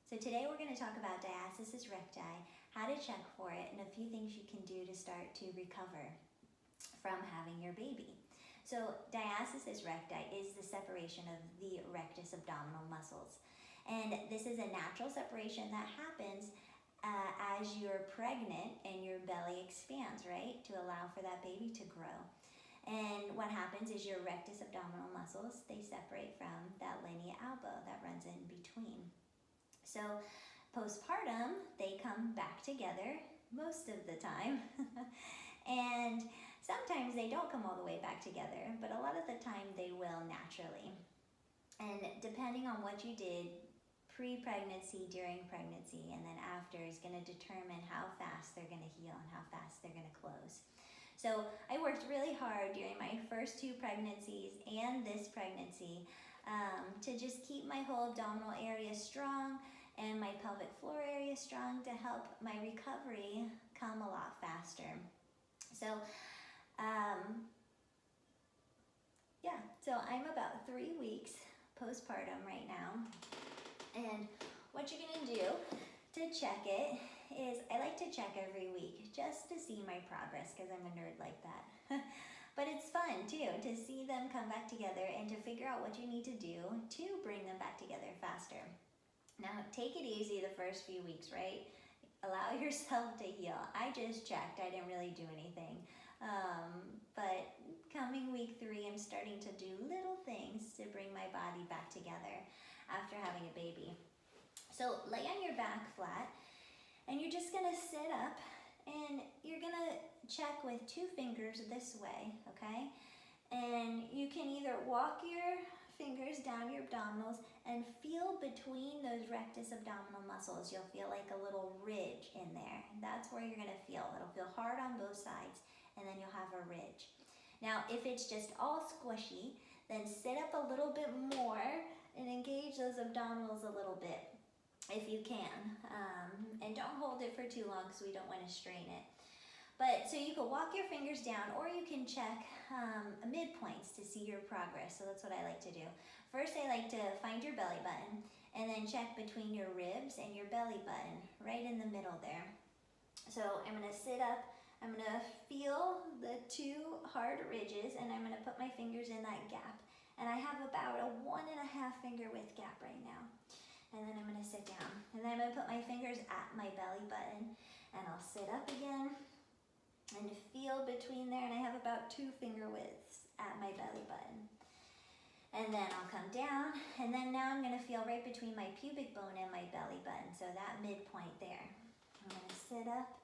So today we're going to talk about diastasis recti, how to check for it, and a few things you can do to start to recover from having your baby. So diastasis recti is the separation of the rectus abdominal muscles. And this is a natural separation that happens as you're pregnant and your belly expands, right? To allow for that baby to grow. And what happens is your rectus abdominal muscles, they separate from that linea alba that runs in between. So postpartum, they come back together most of the time. And sometimes they don't come all the way back together, but a lot of the time they will naturally. And depending on what you did pre-pregnancy, during pregnancy, and then after is going to determine how fast they're going to heal and how fast they're going to close. So I worked really hard during my first 2 pregnancies and this pregnancy to just keep my whole abdominal area strong and my pelvic floor area strong to help my recovery come a lot faster. So, so I'm about 3 weeks postpartum right now. And what you're gonna do to check it is, I like to check every week just to see my progress because I'm a nerd like that. But it's fun too to see them come back together and to figure out what you need to do to bring them back together faster. Now, take it easy the first few weeks, right? Allow yourself to heal. I just checked. I didn't really do anything. But coming week 3, I'm starting to do little things to bring my body back together after having a baby. So lay on your back flat, and you're just going to sit up, and you're going to check with 2 fingers this way, okay? And you can either walk your fingers down your abdominals and feel between those rectus abdominal muscles. You'll feel like a little ridge in there. That's where you're gonna feel. It'll feel hard on both sides, and then you'll have a ridge. Now, if it's just all squishy, then sit up a little bit more and engage those abdominals a little bit if you can. And don't hold it for too long because we don't want to strain it. But so you can walk your fingers down, or you can check midpoints to see your progress. So that's what I like to do. First, I like to find your belly button and then check between your ribs and your belly button, right in the middle there. So I'm gonna sit up, I'm gonna feel the 2 hard ridges, and I'm gonna put my fingers in that gap. And I have about a 1.5 finger width gap right now. And then I'm gonna sit down. And then I'm gonna put my fingers at my belly button, and I'll sit up again and feel between there, and I have about 2 finger widths at my belly button. And then I'll come down, and then now I'm gonna feel right between my pubic bone and my belly button, so that midpoint there. I'm gonna sit up,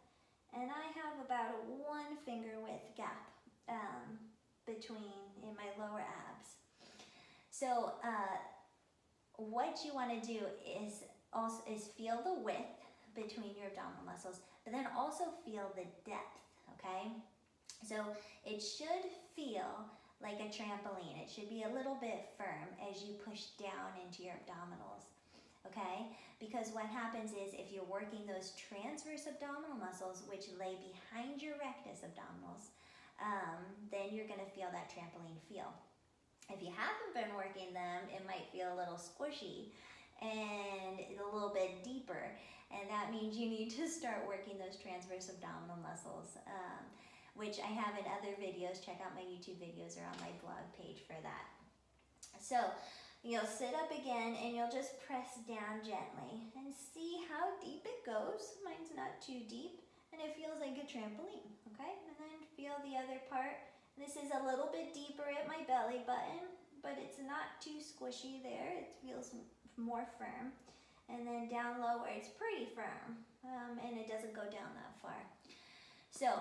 and I have about a 1 finger width gap between in my lower abs. So what you wanna do is feel the width between your abdominal muscles, but then also feel the depth. Okay, so it should feel like a trampoline. It should be a little bit firm as you push down into your abdominals, okay? Because what happens is if you're working those transverse abdominal muscles, which lay behind your rectus abdominals, then you're gonna feel that trampoline feel. If you haven't been working them, it might feel a little squishy and a little bit deeper. And that means you need to start working those transverse abdominal muscles, which I have in other videos. Check out my YouTube videos or on my blog page for that. So you'll sit up again, and you'll just press down gently and see how deep it goes. Mine's not too deep, and it feels like a trampoline, okay? And then feel the other part. This is a little bit deeper at my belly button, but it's not too squishy there. It feels more firm. And then down lower, it's pretty firm, and it doesn't go down that far. So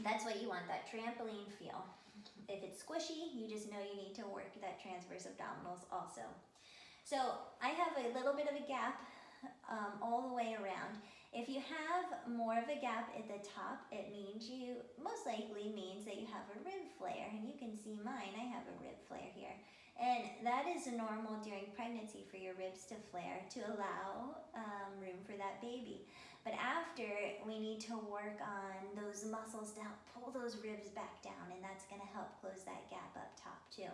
that's what you want, that trampoline feel. If it's squishy, you just know you need to work that transverse abdominals also. So I have a little bit of a gap all the way around. If you have more of a gap at the top, it means most likely means that you have a rib flare, and you can see mine, I have a rib flare here. And that is normal during pregnancy for your ribs to flare to allow room for that baby. But after, we need to work on those muscles to help pull those ribs back down, and that's gonna help close that gap up top too.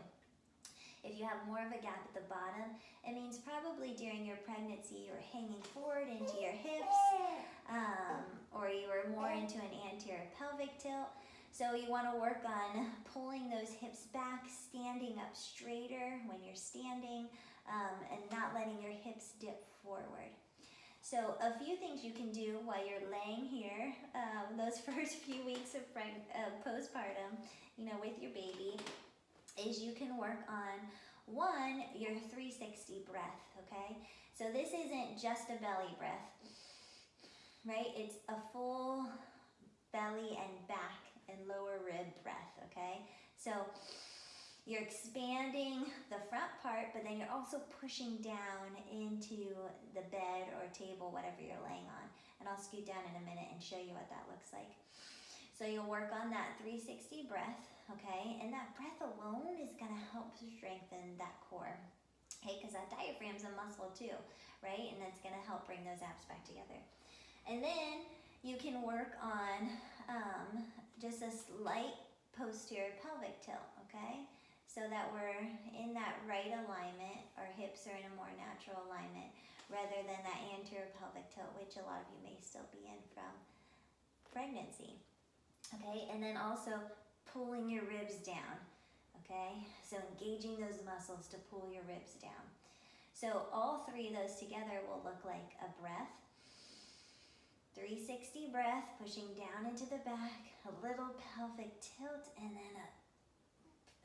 If you have more of a gap at the bottom, it means probably probably during your pregnancy you were hanging forward into your hips, or you were more into an anterior pelvic tilt. So you want to work on pulling those hips back, standing up straighter when you're standing, and not letting your hips dip forward. So a few things you can do while you're laying here, those first few weeks of postpartum, with your baby, is you can work on, one, your 360 breath, okay? So this isn't just a belly breath, right? It's a full belly and back and lower rib breath, okay? So you're expanding the front part, but then you're also pushing down into the bed or table, whatever you're laying on. And I'll scoot down in a minute and show you what that looks like. So you'll work on that 360 breath, okay? And that breath alone is gonna help strengthen that core, okay? Because that diaphragm's a muscle too, right? And that's gonna help bring those abs back together. And then you can work on just a slight posterior pelvic tilt, okay? So that we're in that right alignment, our hips are in a more natural alignment, rather than that anterior pelvic tilt, which a lot of you may still be in from pregnancy, okay? And then also pulling your ribs down, okay? So engaging those muscles to pull your ribs down. So all three of those together will look like a breath, 360 breath, pushing down into the back, a little pelvic tilt, and then a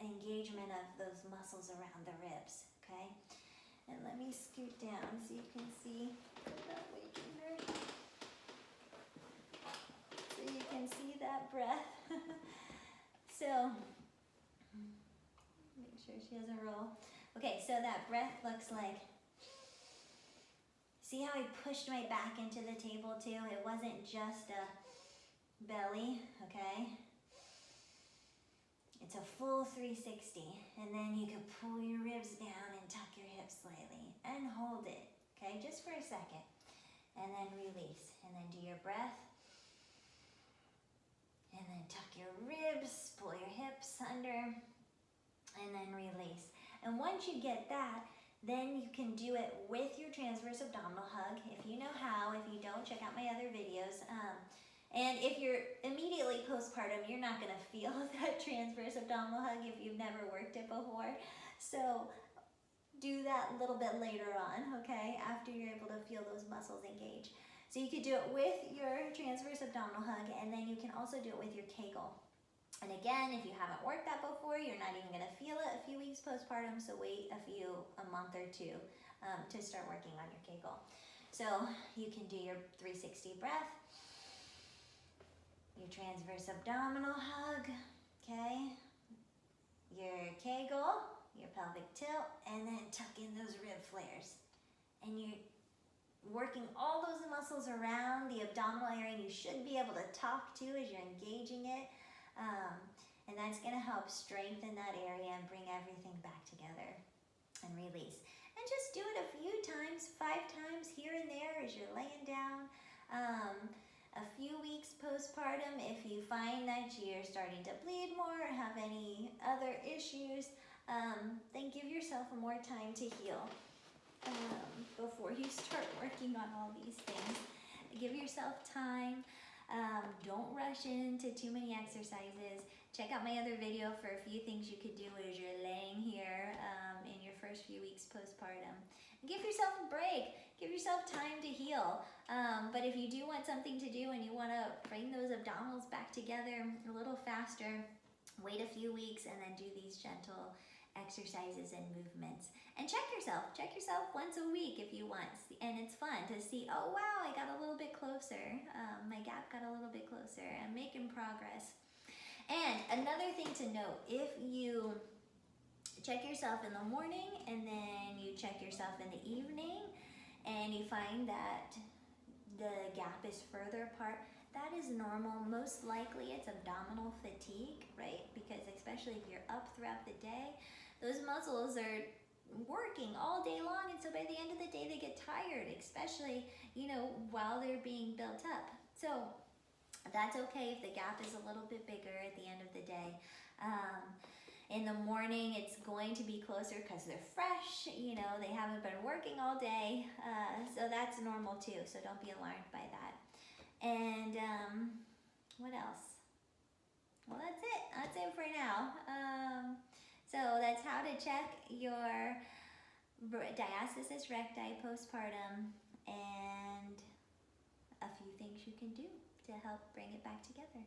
engagement of those muscles around the ribs, okay? And let me scoot down so you can see that way, Junior. So you can see that breath. So, make sure she doesn't roll. Okay, so that breath looks like, see how I pushed my back into the table too? It wasn't just a belly, okay? It's a full 360, and then you can pull your ribs down and tuck your hips slightly and hold it, okay, just for a second, and then release, and then do your breath, and then tuck your ribs, pull your hips under, and then release. And once you get that, then you can do it with your transverse abdominal hug. If you know how, if you don't, check out my other videos. And if you're immediately postpartum, you're not gonna feel that transverse abdominal hug if you've never worked it before. So do that a little bit later on, okay? After you're able to feel those muscles engage. So you could do it with your transverse abdominal hug, and then you can also do it with your kegel. And again, if you haven't worked that before, you're not even gonna feel it a few weeks postpartum, so wait a month or two to start working on your kegel. So you can do your 360 breath, your transverse abdominal hug, okay? Your kegel, your pelvic tilt, and then tuck in those rib flares. And you're working all those muscles around the abdominal area, and you should be able to talk to as you're engaging it. And that's gonna help strengthen that area and bring everything back together and release. And just do it a few times, 5 times here and there as you're laying down. A few weeks postpartum, if you find that you're starting to bleed more or have any other issues, then give yourself more time to heal before you start working on all these things. Give yourself time. Don't rush into too many exercises. Check out my other video for a few things you could do as you're laying here in your first few weeks postpartum. Give yourself a break. Give yourself time to heal. But if you do want something to do and you want to bring those abdominals back together a little faster, wait a few weeks and then do these gentle exercises and movements. And check yourself once a week if you want. And it's fun to see, oh wow, I got a little bit closer. My gap got a little bit closer. I'm making progress. And another thing to note, if you check yourself in the morning and then you check yourself in the evening and you find that the gap is further apart, that is normal. Most likely it's abdominal fatigue, right? Because especially if you're up throughout the day, those muscles are working all day long, and so by the end of the day they get tired, especially, while they're being built up. So that's okay if the gap is a little bit bigger at the end of the day. In the morning, it's going to be closer because they're fresh, you know, they haven't been working all day. So that's normal too, so don't be alarmed by that. And what else? Well, that's it. That's it for now. So that's how to check your diastasis recti postpartum and a few things you can do to help bring it back together.